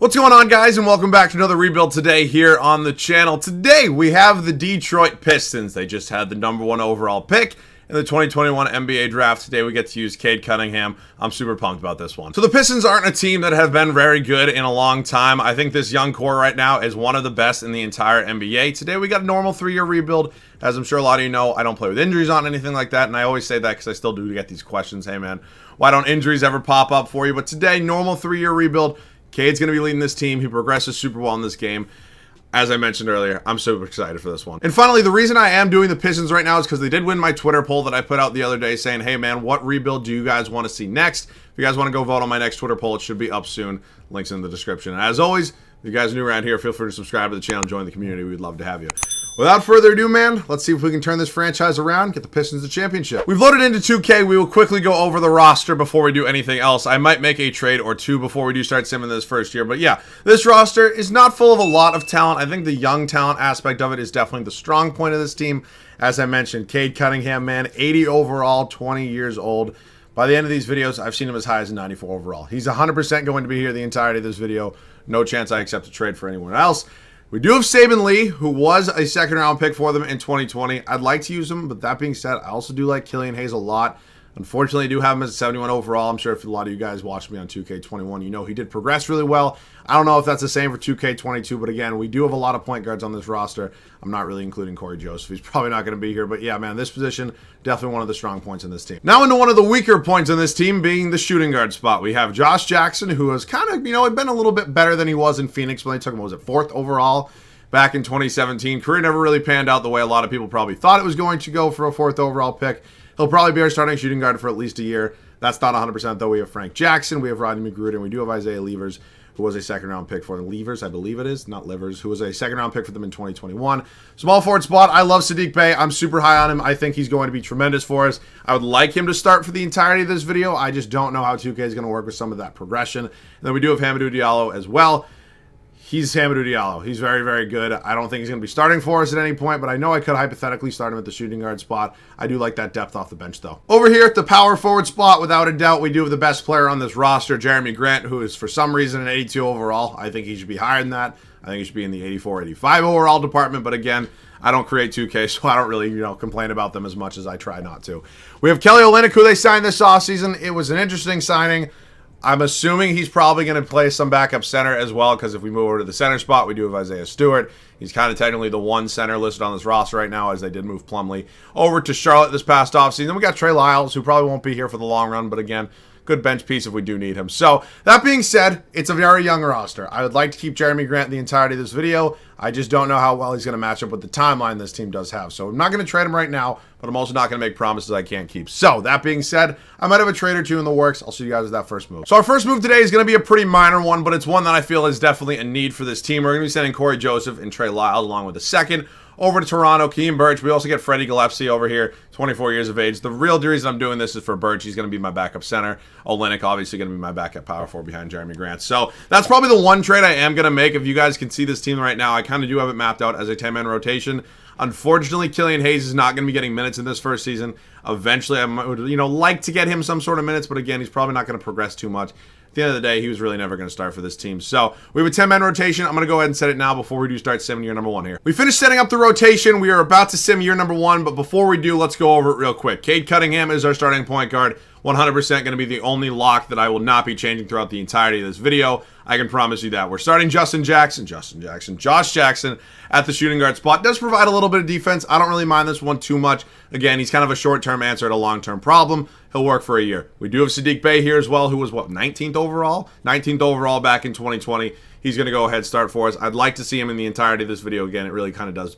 What's going on, guys, and welcome back to another rebuild today here on the channel. Today we have the Detroit Pistons. They just had the #1 overall pick in the 2021 NBA draft. Today we get to use Cade Cunningham. I'm super pumped about this one. So the Pistons aren't a team that have been very good in a long time. I think this young core right now is one of the best in the entire NBA. Today we got a normal 3-year rebuild. As I'm sure a lot of you know, I don't play with injuries on anything like that, and I always say that because I still do get these questions. Hey man, why don't injuries ever pop up for you? But today, normal 3-year rebuild. Cade's going to be leading this team. He progresses super well in this game. As I mentioned earlier, I'm super excited for this one. And finally, the reason I am doing the Pistons right now is because they did win my Twitter poll that I put out the other day saying, hey man, what rebuild do you guys want to see next? If you guys want to go vote on my next Twitter poll, it should be up soon. Links in the description. And as always, if you guys are new around here, feel free to subscribe to the channel, join the community. We'd love to have you. Without further ado, man, let's see if we can turn this franchise around, get the Pistons the championship. We've loaded into 2K. We will quickly go over the roster before we do anything else. I might make a trade or two before we do start simming this first year. But yeah, this roster is not full of a lot of talent. I think the young talent aspect of it is definitely the strong point of this team. As I mentioned, Cade Cunningham, man, 80 overall, 20 years old. By the end of these videos, I've seen him as high as 94 overall. He's 100% going to be here the entirety of this video. No chance I accept a trade for anyone else. We do have Saben Lee, who was a second-round pick for them in 2020. I'd like to use him, but that being said, I also do like Killian Hayes a lot. Unfortunately, I do have him as a 71 overall. I'm sure if a lot of you guys watched me on 2K21, you know he did progress really well. I don't know if that's the same for 2K22, but again, we do have a lot of point guards on this roster. I'm not really including Corey Joseph. He's probably not going to be here, but yeah, man, this position, definitely one of the strong points in this team. Now into one of the weaker points in this team, being the shooting guard spot. We have Josh Jackson, who has kind of, been a little bit better than he was in Phoenix when they took him, was it 4th overall? Back in 2017. Career never really panned out the way a lot of people probably thought it was going to go for a 4th overall pick. He'll probably be our starting shooting guard for at least a year. That's not 100% though. We have Frank Jackson, we have Rodney McGruder, and we do have Isaiah Levers, who was a second-round pick for them. Levers, I believe it is, not Livers, who was a second-round pick for them in 2021. Small forward spot, I love Saddiq Bey. I'm super high on him. I think he's going to be tremendous for us. I would like him to start for the entirety of this video. I just don't know how 2K is going to work with some of that progression. And then we do have Hamidou Diallo as well. He's Hamidou Diallo. He's very, very good. I don't think he's going to be starting for us at any point, but I know I could hypothetically start him at the shooting guard spot. I do like that depth off the bench, though. Over here at the power forward spot, without a doubt, we do have the best player on this roster, Jeremy Grant, who is, for some reason, an 82 overall. I think he should be higher than that. I think he should be in the 84, 85 overall department, but again, I don't create 2K, so I don't really, complain about them as much as I try not to. We have Kelly Olynyk, who they signed this offseason. It was an interesting signing. I'm assuming he's probably going to play some backup center as well, because if we move over to the center spot, we do have Isaiah Stewart. He's kind of technically the one center listed on this roster right now, as they did move Plumlee over to Charlotte this past offseason. Then we got Trey Lyles, who probably won't be here for the long run, but again, good bench piece if we do need him. So, that being said, it's a very young roster. I would like to keep Jeremy Grant the entirety of this video. I just don't know how well he's going to match up with the timeline this team does have. So, I'm not going to trade him right now, but I'm also not going to make promises I can't keep. So, that being said, I might have a trade or two in the works. I'll see you guys with that first move. So, our first move today is going to be a pretty minor one, but it's one that I feel is definitely a need for this team. We're going to be sending Corey Joseph and Trey Lyles along with the second over to Toronto. Khem Birch. We also get Freddie Gillespie over here, 24 years of age. The real reason I'm doing this is for Birch. He's going to be my backup center. Olynyk obviously going to be my backup power forward behind Jeremy Grant. So that's probably the one trade I am going to make. If you guys can see this team right now, I kind of do have it mapped out as a 10-man rotation. Unfortunately, Killian Hayes is not going to be getting minutes in this first season. Eventually, I would, like to get him some sort of minutes, but again, he's probably not going to progress too much. At the end of the day, he was really never going to start for this team. So we have a 10-man rotation. I'm going to go ahead and set it now before we do start simming year #1 here. We finished setting up the rotation. We are about to sim year #1, but before we do, let's go over it real quick. Cade Cunningham is our starting point guard. 100% going to be the only lock that I will not be changing throughout the entirety of this video. I can promise you that. We're starting Josh Jackson at the shooting guard spot. Does provide a little bit of defense. I don't really mind this one too much. Again, he's kind of a short-term answer to a long-term problem. He'll work for a year. We do have Saddiq Bey here as well, who was, 19th overall? 19th overall back in 2020. He's going to go ahead and start for us. I'd like to see him in the entirety of this video. Again, it really kind of does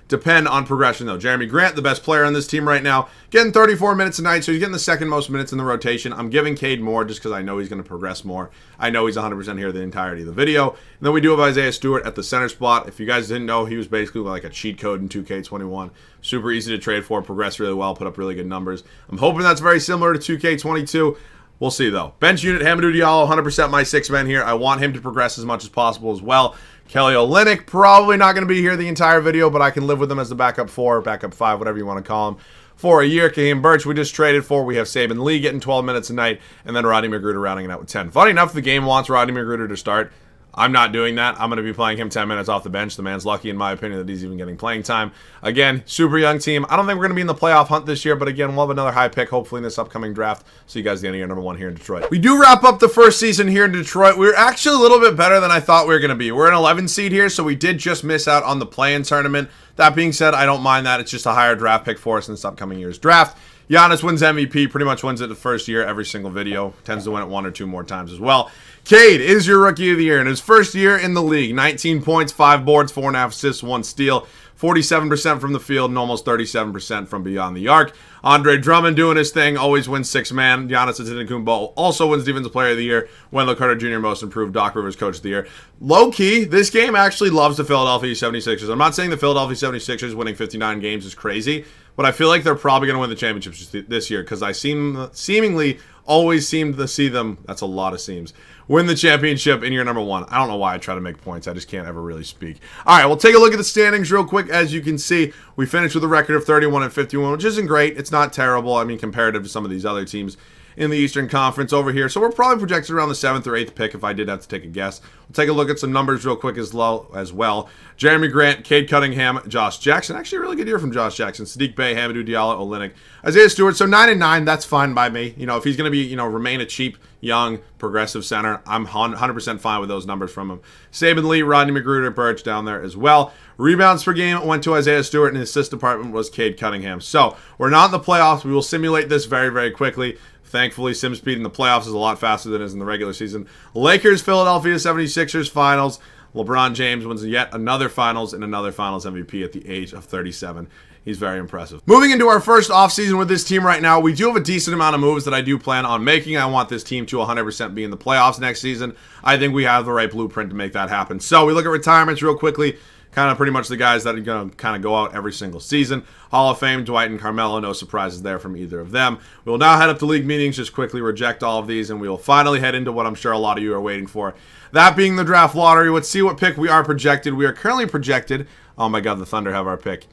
depend on progression, though. Jeremy Grant, the best player on this team right now, getting 34 minutes a night, so he's getting the second most minutes in the rotation. I'm giving Cade more just because I know he's going to progress more. I know he's 100% here the entirety of the video. And then we do have Isaiah Stewart at the center spot. If you guys didn't know, he was basically like a cheat code in 2K21. Super easy to trade for, progress really well, put up really good numbers. I'm hoping that's very similar to 2K22. We'll see, though. Bench unit, Hamidou Diallo, 100% my 6-man here. I want him to progress as much as possible as well. Kelly Olynyk, probably not going to be here the entire video, but I can live with him as the backup 4, backup 5, whatever you want to call him. For a year, Khem Birch, we just traded for. We have Saben Lee getting 12 minutes a night, and then Rodney McGruder rounding it out with 10. Funny enough, the game wants Rodney McGruder to start. I'm not doing that. I'm going to be playing him 10 minutes off the bench. The man's lucky, in my opinion, that he's even getting playing time. Again, super young team. I don't think we're going to be in the playoff hunt this year, but again, we'll have another high pick, hopefully, in this upcoming draft. See you guys at the end of year number 1 here in Detroit. We do wrap up the first season here in Detroit. We're actually a little bit better than I thought we were going to be. We're an 11 seed here, so we did just miss out on the play-in tournament. That being said, I don't mind that. It's just a higher draft pick for us in this upcoming year's draft. Giannis wins MVP, pretty much wins it the first year, every single video. Tends to win it 1 or 2 more times as well. Cade is your Rookie of the Year in his first year in the league. 19 points, 5 boards, 4.5 assists, 1 steal. 47% from the field and almost 37% from beyond the arc. Andre Drummond doing his thing, always wins 6-man. Giannis Antetokounmpo also wins Defensive Player of the Year. Wendell Carter Jr. Most Improved. Doc Rivers Coach of the Year. Low-key, this game actually loves the Philadelphia 76ers. I'm not saying the Philadelphia 76ers winning 59 games is crazy, but I feel like they're probably going to win the championships this year because I seemingly always seem to see them, that's a lot of seams, win the championship in year number 1. I don't know why I try to make points. I just can't ever really speak. All right, we'll take a look at the standings real quick. As you can see, we finished with a record of 31-51, which isn't great. It's not terrible. I mean, comparative to some of these other teams in the Eastern Conference over here. So we're probably projected around the 7th or 8th pick if I did have to take a guess. We'll take a look at some numbers real quick as well. Jeremy Grant, Cade Cunningham, Josh Jackson. Actually, a really good year from Josh Jackson. Sadiq Bey, Hamidou Diallo, Olynyk, Isaiah Stewart. So 9-9, that's fine by me. You know, if he's going to be, remain a cheap, young, progressive center, I'm 100% fine with those numbers from him. Saban Lee, Rodney McGruder, Birch down there as well. Rebounds per game went to Isaiah Stewart, and his assist department was Cade Cunningham. So we're not in the playoffs. We will simulate this very, very quickly. Thankfully, sim speed in the playoffs is a lot faster than it is in the regular season. Lakers, Philadelphia 76ers finals. LeBron James wins yet another finals and another finals MVP at the age of 37. He's very impressive. Moving into our first offseason with this team right now, we do have a decent amount of moves that I do plan on making. I want this team to 100% be in the playoffs next season. I think we have the right blueprint to make that happen. So we look at retirements real quickly. Kind of pretty much the guys that are going to kind of go out every single season. Hall of Fame, Dwight and Carmelo, no surprises there from either of them. We will now head up to league meetings, just quickly reject all of these, and we will finally head into what I'm sure a lot of you are waiting for. That being the draft lottery. Let's see what pick we are projected. We are currently projected. Oh my God, the Thunder have our pick.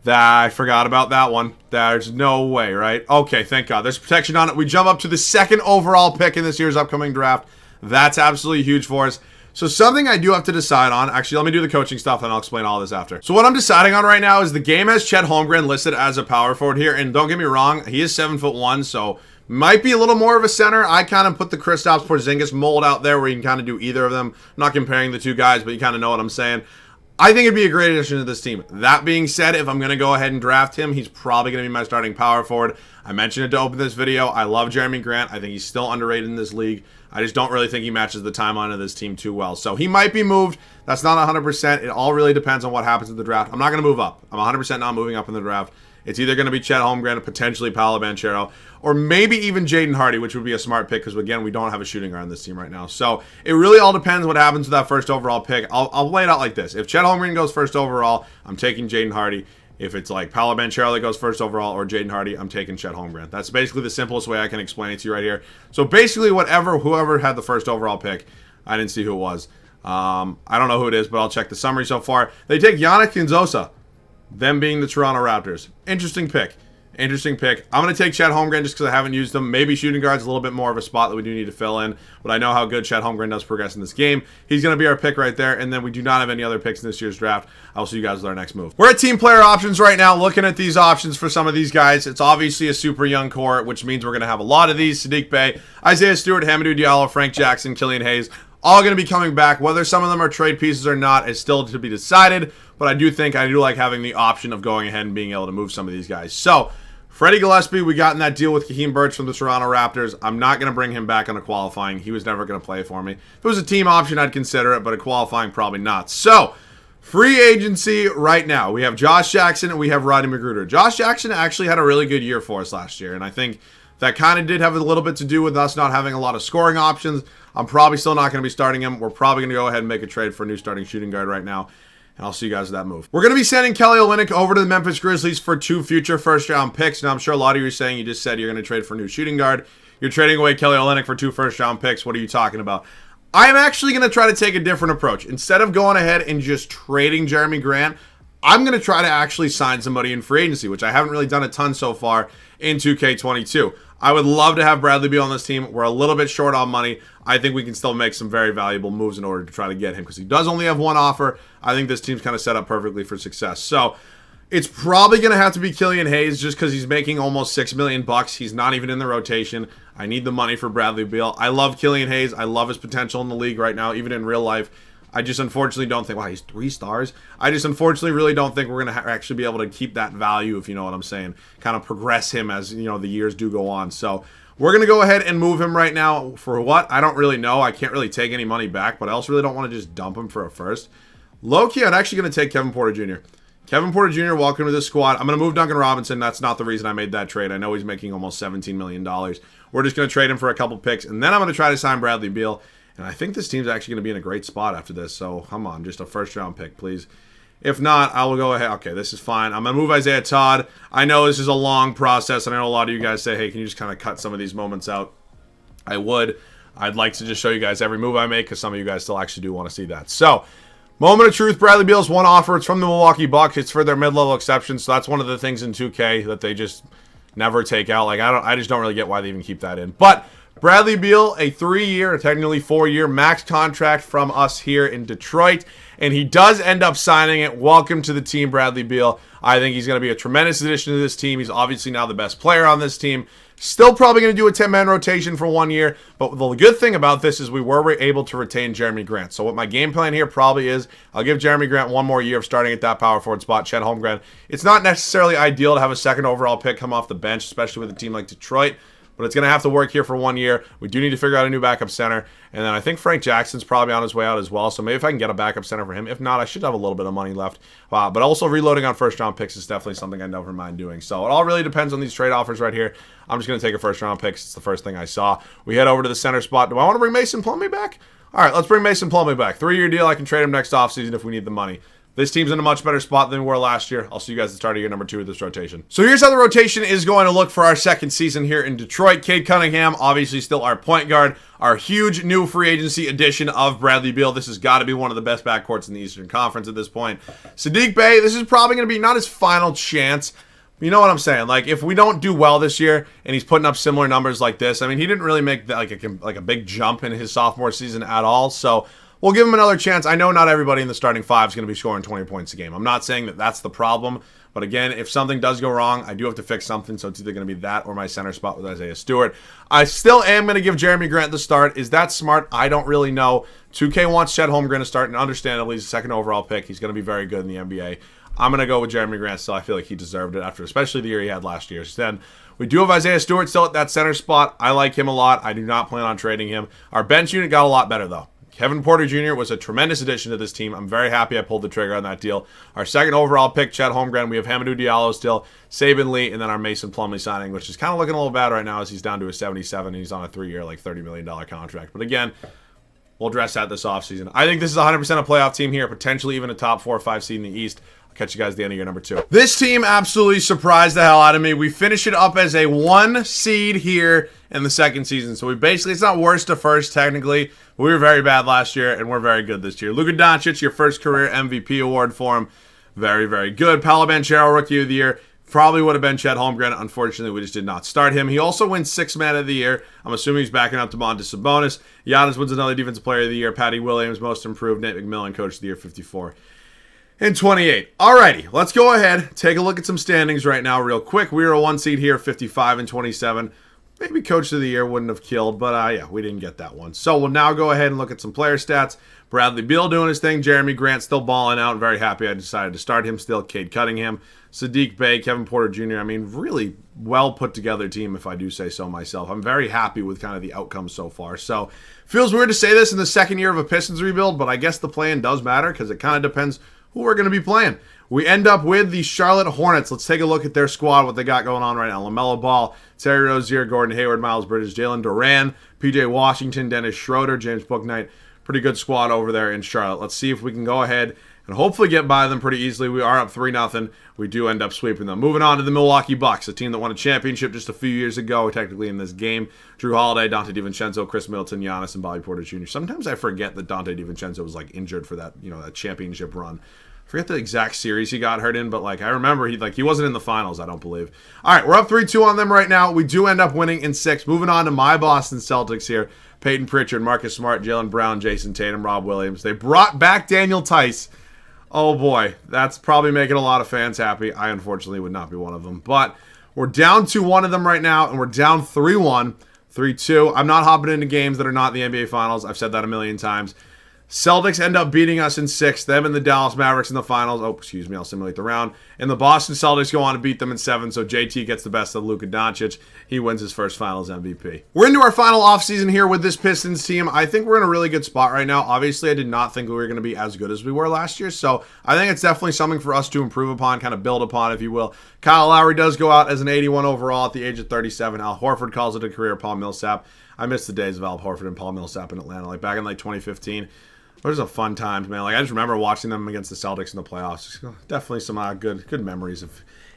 I forgot about that one. There's no way, right? Okay, thank God. There's protection on it. We jump up to the 2nd overall pick in this year's upcoming draft. That's absolutely huge for us. So something I do have to decide on, actually, let me do the coaching stuff and I'll explain all this after. So what I'm deciding on right now is the game has Chet Holmgren listed as a power forward here, and don't get me wrong, he is 7'1", so might be a little more of a center. I kind of put the Kristaps Porzingis mold out there where you can kind of do either of them. I'm not comparing the two guys, but you kind of know what I'm saying. I think it'd be a great addition to this team. That being said, if I'm going to go ahead and draft him, he's probably going to be my starting power forward. I mentioned it to open this video. I love Jeremy Grant. I think he's still underrated in this league. I just don't really think he matches the timeline of this team too well. So he might be moved. That's not 100%. It all really depends on what happens in the draft. I'm not going to move up. I'm 100% not moving up in the draft. It's either going to be Chet Holmgren, potentially Paolo Banchero, or maybe even Jaden Hardy, which would be a smart pick because, again, we don't have a shooting guard on this team right now. So it really all depends what happens with that first overall pick. I'll lay it out like this. If Chet Holmgren goes first overall, I'm taking Jaden Hardy. If it's like Paolo Banchero that goes first overall or Jaden Hardy, I'm taking Chet Holmgren. That's basically the simplest way I can explain it to you right here. So basically whoever had the first overall pick, I didn't see who it was. I don't know who it is, but I'll check the summary so far. They take Giannis Kinzosa. Them being the Toronto Raptors. Interesting pick. Interesting pick. I'm going to take Chet Holmgren just because I haven't used him. Maybe shooting guard's a little bit more of a spot that we do need to fill in, but I know how good Chet Holmgren does progress in this game. He's going to be our pick right there, and then we do not have any other picks in this year's draft. I'll see you guys with our next move. We're at team player options right now, looking at these options for some of these guys. It's obviously a super young core, which means we're going to have a lot of these. Sadiq Bey, Isaiah Stewart, Hamidou Diallo, Frank Jackson, Killian Hayes, all going to be coming back. Whether some of them are trade pieces or not is still to be decided, but I do like having the option of going ahead and being able to move some of these guys. So, Freddie Gillespie, we got in that deal with Khem Birch from the Toronto Raptors. I'm not going to bring him back on a qualifying. He was never going to play for me. If it was a team option, I'd consider it, but a qualifying, probably not. So, free agency right now. We have Josh Jackson and we have Rodney McGruder. Josh Jackson actually had a really good year for us last year, and I think that kind of did have a little bit to do with us not having a lot of scoring options. I'm probably still not going to be starting him. We're probably going to go ahead and make a trade for a new starting shooting guard right now. And I'll see you guys with that move. We're going to be sending Kelly Olynyk over to the Memphis Grizzlies for 2 future first-round picks. Now, I'm sure a lot of you are saying you just said you're going to trade for a new shooting guard. You're trading away Kelly Olynyk for 2 first-round picks. What are you talking about? I'm actually going to try to take a different approach. Instead of going ahead and just trading Jeremy Grant, I'm going to try to actually sign somebody in free agency, which I haven't really done a ton so far in 2K22. I would love to have Bradley Beal on this team. We're a little bit short on money. I think we can still make some very valuable moves in order to try to get him because he does only have one offer. I think this team's kind of set up perfectly for success. So it's probably going to have to be Killian Hayes just because he's making almost $6 million. He's not even in the rotation. I need the money for Bradley Beal. I love Killian Hayes. I love his potential in the league right now, even in real life. I just unfortunately don't think, wow, he's 3 stars. I just unfortunately really don't think we're going to actually be able to keep that value, if you know what I'm saying, kind of progress him as, you know, the years do go on. So we're going to go ahead and move him right now. For what? I don't really know. I can't really take any money back, but I also really don't want to just dump him for a first. Low-key, I'm actually going to take Kevin Porter Jr. Kevin Porter Jr., welcome to this squad. I'm going to move Duncan Robinson. That's not the reason I made that trade. I know he's making almost $17 million. We're just going to trade him for a couple picks, and then I'm going to try to sign Bradley Beal. And I think this team's actually going to be in a great spot after this. So, come on, just a first-round pick, please. If not, I will go ahead. Okay, this is fine. I'm going to move Isaiah Todd. I know this is a long process, and I know a lot of you guys say, hey, can you just kind of cut some of these moments out? I would. I'd like to just show you guys every move I make because some of you guys still actually do want to see that. So, moment of truth, Bradley Beal's one offer. It's from the Milwaukee Bucks. It's for their mid-level exception, so that's one of the things in 2K that they just never take out. Like, I just don't really get why they even keep that in. But Bradley Beal, a 3-year, technically 4-year max contract from us here in Detroit, and he does end up signing it. Welcome to the team, Bradley Beal. I think he's going to be a tremendous addition to this team. He's obviously now the best player on this team. Still probably going to do a 10-man rotation for 1 year, but the good thing about this is we were able to retain Jeremy Grant. So what my game plan here probably is, I'll give Jeremy Grant 1 more year of starting at that power forward spot. Chet Holmgren. It's not necessarily ideal to have a second overall pick come off the bench, especially with a team like Detroit, but it's going to have to work here for 1 year. We do need to figure out a new backup center. And then I think Frank Jackson's probably on his way out as well. So maybe if I can get a backup center for him. If not, I should have a little bit of money left. But also reloading on first-round picks is definitely something I never mind doing. So it all really depends on these trade offers right here. I'm just going to take a first-round pick. It's the first thing I saw. We head over to the center spot. Do I want to bring Mason Plumlee back? All right, let's bring Mason Plumlee back. 3-year deal. I can trade him next offseason if we need the money. This team's in a much better spot than we were last year. I'll see you guys at the start of year number 2 of this rotation. So here's how the rotation is going to look for our second season here in Detroit. Cade Cunningham, obviously still our point guard. Our huge new free agency addition of Bradley Beal. This has got to be one of the best backcourts in the Eastern Conference at this point. Saddiq Bey, this is probably going to be not his final chance. You know what I'm saying? Like, if we don't do well this year and he's putting up similar numbers like this, I mean, he didn't really make like a big jump in his sophomore season at all. So we'll give him another chance. I know not everybody in the starting 5 is going to be scoring 20 points a game. I'm not saying that that's the problem. But again, if something does go wrong, I do have to fix something. So it's either going to be that or my center spot with Isaiah Stewart. I still am going to give Jeremy Grant the start. Is that smart? I don't really know. 2K wants Chet Holmgren to start, and understandably, he's a second overall pick. He's going to be very good in the NBA. I'm going to go with Jeremy Grant still. I feel like he deserved it after especially the year he had last year. So then we do have Isaiah Stewart still at that center spot. I like him a lot. I do not plan on trading him. Our bench unit got a lot better, though. Kevin Porter Jr. was a tremendous addition to this team. I'm very happy I pulled the trigger on that deal. Our second overall pick, Chet Holmgren. We have Hamidou Diallo still, Saben Lee, and then our Mason Plumlee signing, which is kind of looking a little bad right now as he's down to a 77, and he's on a 3-year, like $30 million contract. But again, we'll address that this offseason. I think this is 100% a playoff team here, potentially even a top 4 or 5 seed in the East. Catch you guys at the end of year number 2. This team absolutely surprised the hell out of me. We finish it up as a 1 seed here in the second season. So we basically, it's not worst to first technically. We were very bad last year, and we're very good this year. Luka Doncic, your first career MVP award for him. Very, very good. Paolo Banchero, Rookie of the Year. Probably would have been Chet Holmgren. Unfortunately, we just did not start him. He also wins 6th Man of the Year. I'm assuming he's backing up Domantas Sabonis. Giannis wins another Defensive Player of the Year. Patty Williams, Most Improved. Nate McMillan, Coach of the Year, 54. And 28. Alrighty, let's go ahead. Take a look at some standings right now real quick. We were a 1 seed here, 55 and 27. Maybe Coach of the Year wouldn't have killed, but yeah, we didn't get that one. So we'll now go ahead and look at some player stats. Bradley Beal doing his thing. Jeremy Grant still balling out. Very happy I decided to start him still. Cade Cunningham, Saddiq Bey, Kevin Porter Jr. I mean, really well put together team, if I do say so myself. I'm very happy with kind of the outcome so far. So feels weird to say this in the second year of a Pistons rebuild, but I guess the plan does matter because it kind of depends who we're going to be playing. We end up with the Charlotte Hornets. Let's take a look at their squad, what they got going on right now. LaMelo Ball, Terry Rozier, Gordon Hayward, Miles Bridges, Jalen Duran, PJ Washington, Dennis Schroeder, James Bouknight. Pretty good squad over there in Charlotte. Let's see if we can go ahead and hopefully get by them pretty easily. We are up 3-0. We do end up sweeping them. Moving on to the Milwaukee Bucks, a team that won a championship just a few years ago, technically in this game. Drew Holiday, Dante DiVincenzo, Chris Middleton, Giannis, and Bobby Porter Jr. Sometimes I forget that Dante DiVincenzo was like injured for that, that championship run. forget the exact series he got hurt in, but like I remember he wasn't in the finals, I don't believe. All right, we're up 3-2 on them right now. We do end up winning in 6. Moving on to my Boston Celtics here. Peyton Pritchard, Marcus Smart, Jaylen Brown, Jason Tatum, Rob Williams. They brought back Daniel Tice. Oh boy, that's probably making a lot of fans happy. I unfortunately would not be one of them. But we're down 2-1 of them right now, and we're down 3-1, 3-2. I'm not hopping into games that are not the NBA Finals. I've said that a million times. Celtics end up beating us in 6. Them and the Dallas Mavericks in the finals. Oh, excuse me, I'll simulate the round. And the Boston Celtics go on to beat them in 7, so JT gets the best of Luka Doncic. He wins his first finals MVP. We're into our final offseason here with this Pistons team. I think we're in a really good spot right now. Obviously, I did not think we were going to be as good as we were last year, so I think it's definitely something for us to improve upon, kind of build upon, if you will. Kyle Lowry does go out as an 81 overall at the age of 37. Al Horford calls it a career. Paul Millsap. I miss the days of Al Horford and Paul Millsap in Atlanta, like back in like 2015. Those are fun times, man. Like I just remember watching them against the Celtics in the playoffs. Definitely some good memories,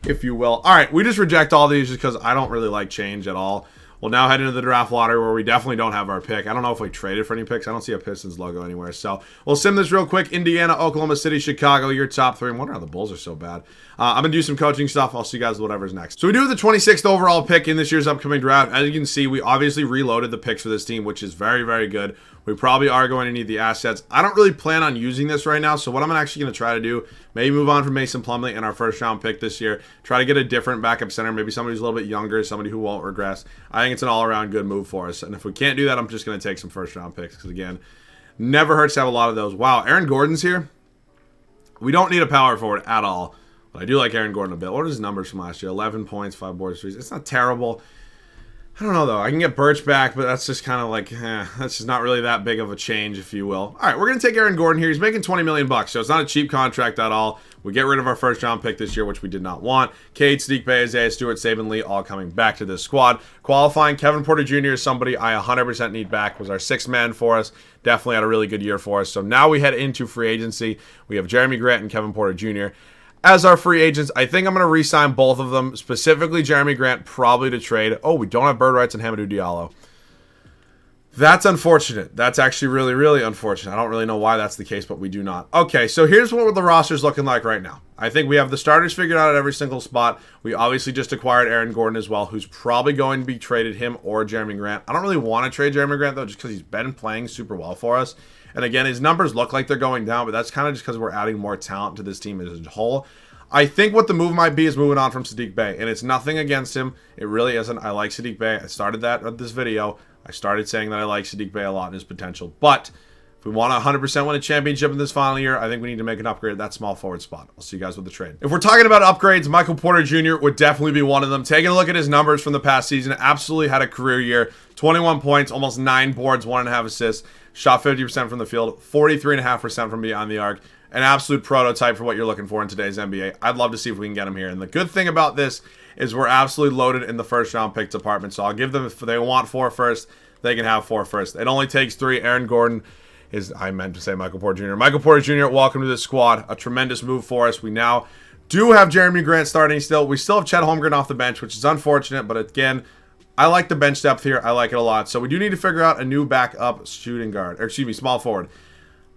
if you will. All right, we just reject all these just because I don't really like change at all. We'll now head into the draft lottery where we definitely don't have our pick. I don't know if we traded for any picks. I don't see a Pistons logo anywhere. So we'll sim this real quick. Indiana, Oklahoma City, Chicago, your top 3. I'm wondering how the Bulls are so bad. I'm going to do some coaching stuff. I'll see you guys with whatever's next. So we do have the 26th overall pick in this year's upcoming draft. As you can see, we obviously reloaded the picks for this team, which is very, very good. We probably are going to need the assets. I don't really plan on using this right now, so what I'm actually going to try to do, maybe move on from Mason Plumlee in our first round pick this year, try to get a different backup center, maybe somebody who's a little bit younger, somebody who won't regress. I think it's an all-around good move for us, and if we can't do that, I'm just going to take some first round picks, because again, never hurts to have a lot of those. Wow, Aaron Gordon's here. We don't need a power forward at all, but I do like Aaron Gordon a bit. What are his numbers from last year? 11 points, 5 boards, 3. It's not terrible. I don't know, though. I can get Birch back, but that's just kind of like, that's just not really that big of a change, if you will. All right, we're going to take Aaron Gordon here. He's making $20 million, so it's not a cheap contract at all. We get rid of our first-round pick this year, which we did not want. Cade, Sadiq Bey, Isaiah Stewart, Saban Lee, all coming back to this squad. Qualifying, Kevin Porter Jr. is somebody I 100% need back. Was our 6th man for us. Definitely had a really good year for us. So now we head into free agency. We have Jeremy Grant and Kevin Porter Jr. as our free agents. I think I'm going to re-sign both of them, specifically Jeremy Grant, probably to trade. Oh, we don't have bird rights on Hamidou Diallo. That's unfortunate. That's actually really, really unfortunate. I don't really know why that's the case, but we do not. Okay, so here's what the roster's looking like right now. I think we have the starters figured out at every single spot. We obviously just acquired Aaron Gordon as well, who's probably going to be traded, him or Jeremy Grant. I don't really want to trade Jeremy Grant, though, just because he's been playing super well for us. And again, his numbers look like they're going down, but that's kind of just because we're adding more talent to this team as a whole. I think what the move might be is moving on from Sadiq Bey, and it's nothing against him. It really isn't. I like Sadiq Bey. I started that with this video. I started saying that I like Sadiq Bey a lot and his potential. But if we want to 100% win a championship in this final year, I think we need to make an upgrade at that small forward spot. I'll see you guys with the trade. If we're talking about upgrades, Michael Porter Jr. would definitely be one of them. Taking a look at his numbers from the past season, absolutely had a career year. 21 points, almost 9 boards, 1.5 assists. Shot 50% from the field, 43.5% from beyond the arc. An absolute prototype for what you're looking for in today's NBA. I'd love to see if we can get him here. And the good thing about this is we're absolutely loaded in the first round pick department. So I'll give them, if they want 4 first, they can have 4 first. It only takes 3. Aaron Gordon is, I meant to say Michael Porter Jr. Michael Porter Jr., welcome to the squad. A tremendous move for us. We now do have Jeremy Grant starting still. We still have Chet Holmgren off the bench, which is unfortunate. But again, I like the bench depth here. I like it a lot. So we do need to figure out a new backup shooting guard. Or excuse me, small forward.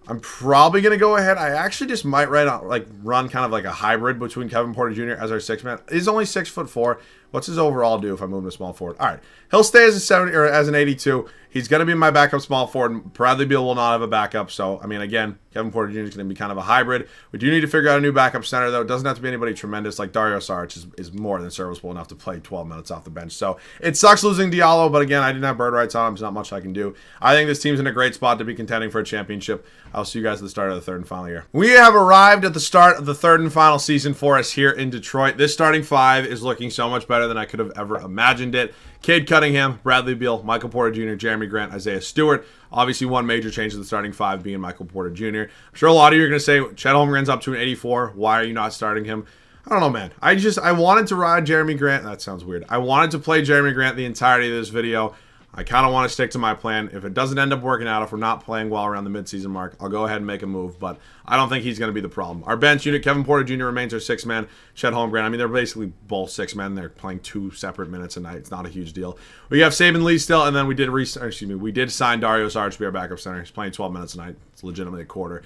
I'm probably going to go ahead. I actually just might run kind of like a hybrid between Kevin Porter Jr. as our 6th man. He's only 6'4". What's his overall do if I move him to small forward? All right. He'll stay as a 70 or as an 82. He's going to be my backup small forward. Bradley Beal will not have a backup. So, I mean, again, Kevin Porter Jr. is going to be kind of a hybrid. We do need to figure out a new backup center, though. It doesn't have to be anybody tremendous. Like Dario Saric is more than serviceable enough to play 12 minutes off the bench. So, it sucks losing Diallo, but again, I didn't have bird rights on him. There's not much I can do. I think this team's in a great spot to be contending for a championship. I'll see you guys at the start of the 3rd and final year. We have arrived at the start of the 3rd and final season for us here in Detroit. This starting 5 is looking so much better than I could have ever imagined it. Cade Cunningham, Bradley Beal, Michael Porter Jr., Jeremy Grant, Isaiah Stewart. Obviously, one major change to the starting 5 being Michael Porter Jr. I'm sure a lot of you are going to say, Chet Holmgren's up to an 84. Why are you not starting him? I don't know, man. I wanted to ride Jeremy Grant. That sounds weird. I wanted to play Jeremy Grant the entirety of this video. I kind of want to stick to my plan. If it doesn't end up working out, if we're not playing well around the midseason mark, I'll go ahead and make a move, but I don't think he's going to be the problem. Our bench unit, Kevin Porter Jr. remains our 6-man. Chet Holmgren, I mean, they're basically both 6 men. They're playing 2 separate minutes a night. It's not a huge deal. We have Saban Lee still, and then we did sign Dario Saric to be our backup center. He's playing 12 minutes a night. It's legitimately a quarter.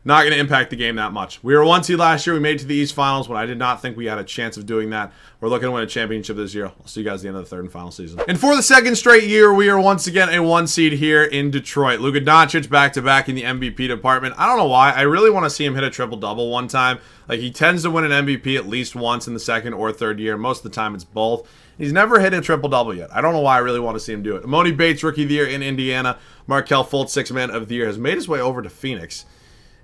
Not going to impact the game that much. We were 1 seed last year. We made it to the East Finals when I did not think we had a chance of doing that. We're looking to win a championship this year. I'll see you guys at the end of the 3rd and final season. And for the 2nd straight year, we are once again a 1 seed here in Detroit. Luka Doncic back-to-back in the MVP department. I don't know why. I really want to see him hit a triple-double one time. Like, he tends to win an MVP at least once in the 2nd or 3rd year. Most of the time, it's both. He's never hit a triple-double yet. I don't know why I really want to see him do it. Emoni Bates, Rookie of the Year in Indiana. Markelle Fultz, 6-man of the year, has made his way over to Phoenix.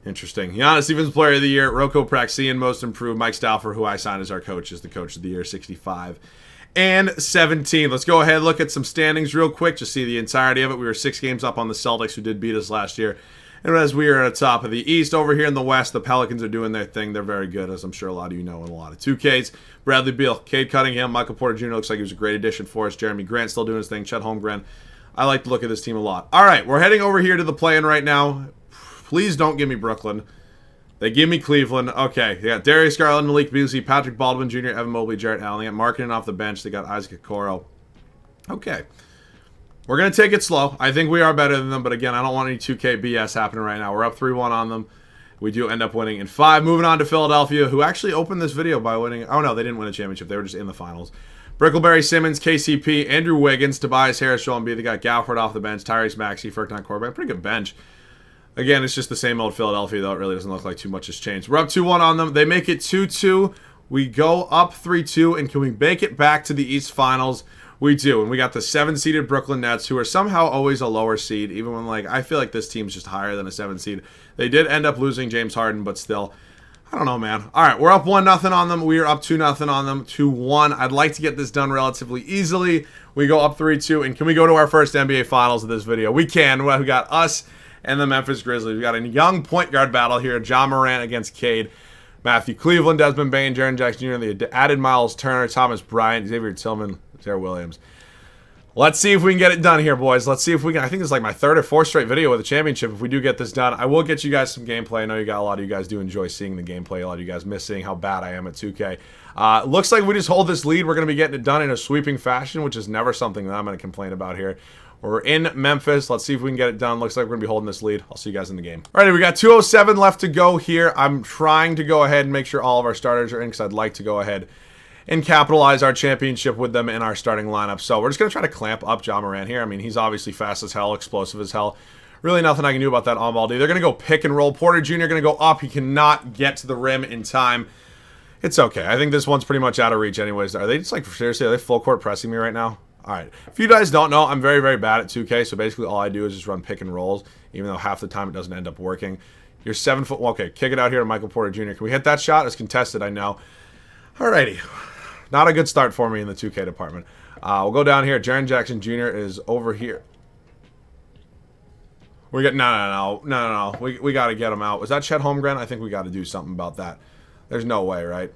Interesting. Giannis Stevens, Player of the Year. Roko Praxian, Most Improved. Mike Stauffer, who I signed as our coach, is the Coach of the Year, 65 and 17. Let's go ahead and look at some standings real quick. Just see the entirety of it. We were 6 games up on the Celtics, who did beat us last year. And as we are at the top of the East, over here in the West, the Pelicans are doing their thing. They're very good, as I'm sure a lot of you know, in a lot of 2Ks. Bradley Beal, Cade Cunningham, Michael Porter Jr. looks like he was a great addition for us. Jeremy Grant still doing his thing. Chet Holmgren. I like to look at this team a lot. All right, we're heading over here to the play-in right now. Please don't give me Brooklyn. They give me Cleveland. Okay, they got Darius Garland, Malik Beasley, Patrick Baldwin Jr., Evan Mobley, Jarrett Allen. They got Markkanen off the bench. They got Isaac Okoro. Okay. We're going to take it slow. I think we are better than them, but again, I don't want any 2K BS happening right now. We're up 3-1 on them. We do end up winning in 5. Moving on to Philadelphia, who actually opened this video by winning. Oh, no, they didn't win a championship. They were just in the finals. Brickleberry, Simmons, KCP, Andrew Wiggins, Tobias Harris, Joel Embiid. They got Gafford off the bench, Tyrese Maxey, Furkan Korkmaz. Pretty good bench. Again, it's just the same old Philadelphia, though. It really doesn't look like too much has changed. We're up 2-1 on them. They make it 2-2. We go up 3-2, and can we make it back to the East Finals? We do, and we got the 7-seeded Brooklyn Nets, who are somehow always a lower seed, even when, like, I feel like this team's just higher than a 7 seed. They did end up losing James Harden, but still, I don't know, man. All right, we're up 1-0 on them. We are up 2-0 on them, 2-1. I'd like to get this done relatively easily. We go up 3-2, and can we go to our first NBA Finals of this video? We can. We got us and the Memphis Grizzlies. We got a young point guard battle here. John Morant against Cade. Matthew Cleveland, Desmond Bain, Jaren Jackson Jr., the added Miles Turner, Thomas Bryant, Xavier Tillman, Sarah Williams. Let's see if we can get it done here, boys. Let's see if we can. I think this is like my 3rd or 4th straight video with a championship. If we do get this done, I will get you guys some gameplay. I know a lot of you guys do enjoy seeing the gameplay. A lot of you guys miss seeing how bad I am at 2K. Looks like we just hold this lead. We're going to be getting it done in a sweeping fashion, which is never something that I'm going to complain about here. We're in Memphis. Let's see if we can get it done. Looks like we're going to be holding this lead. I'll see you guys in the game. Alrighty, we got 2:07 left to go here. I'm trying to go ahead and make sure all of our starters are in because I'd like to go ahead and capitalize our championship with them in our starting lineup. So we're just going to try to clamp up John Morant here. I mean, he's obviously fast as hell, explosive as hell. Really nothing I can do about that on-ball D. They're going to go pick and roll. Porter Jr. going to go up. He cannot get to the rim in time. It's okay. I think this one's pretty much out of reach anyways. Are they just like, seriously, are they full court pressing me right now? All right. If you guys don't know, I'm very, very bad at 2K, so basically all I do is just run pick and rolls, even though half the time it doesn't end up working. You're 7 foot. Okay, kick it out here to Michael Porter Jr. Can we hit that shot? It's contested, I know. Alrighty. Not a good start for me in the 2K department. We'll go down here. Jaren Jackson Jr. is over here. We got no. We got to get him out. Was that Chet Holmgren? I think we got to do something about that. There's no way, right?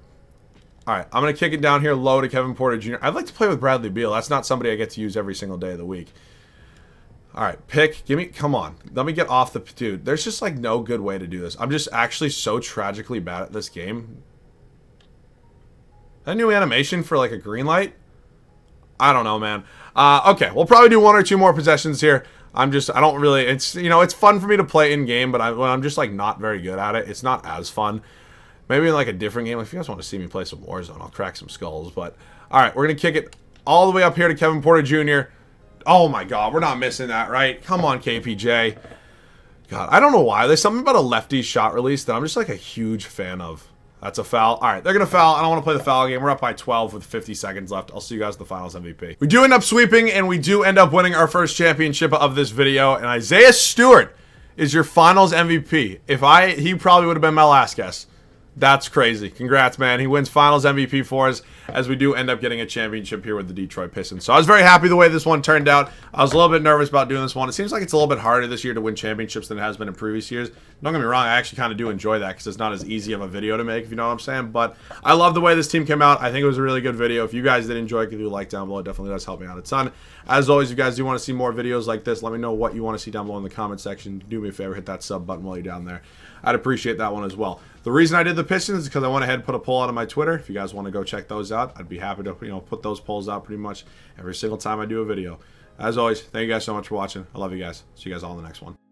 All right, I'm going to kick it down here low to Kevin Porter Jr. I'd like to play with Bradley Beal. That's not somebody I get to use every single day of the week. All right, pick. Give me. Come on. Let me get off the. Dude, there's just like no good way to do this. I'm just actually so tragically bad at this game. That new animation for like a green light? I don't know, man. Okay, we'll probably do 1 or 2 more possessions here. I don't really. It's, you know, it's fun for me to play in game, but when I'm just like not very good at it, it's not as fun. Maybe in like a different game. If you guys want to see me play some Warzone, I'll crack some skulls. But, all right, we're going to kick it all the way up here to Kevin Porter Jr. Oh, my God. We're not missing that, right? Come on, KPJ. God, I don't know why. There's something about a lefty shot release that I'm just like a huge fan of. That's a foul. All right, they're going to foul. I don't want to play the foul game. We're up by 12 with 50 seconds left. I'll see you guys at the Finals MVP. We do end up sweeping, and we do end up winning our first championship of this video. And Isaiah Stewart is your Finals MVP. He probably would have been my last guess. That's crazy. Congrats, man. He wins Finals MVP for us. as we do end up getting a championship here with the Detroit Pistons. So I was very happy the way this one turned out. I was a little bit nervous about doing this one. It seems like it's a little bit harder this year to win championships than it has been in previous years. Don't get me wrong, I actually kind of do enjoy that because it's not as easy of a video to make, if you know what I'm saying. But I love the way this team came out. I think it was a really good video. If you guys did enjoy it, give it a like down below. It definitely does help me out a ton. As always, if you guys do want to see more videos like this, let me know what you want to see down below in the comment section. Do me a favor, hit that sub button while you're down there. I'd appreciate that one as well. The reason I did the Pistons is because I went ahead and put a poll out on my Twitter. If you guys want to go check those out, I'd be happy to put those polls out pretty much every single time I do a video. As always, thank you guys so much for watching. I love you guys. See you guys all in the next one.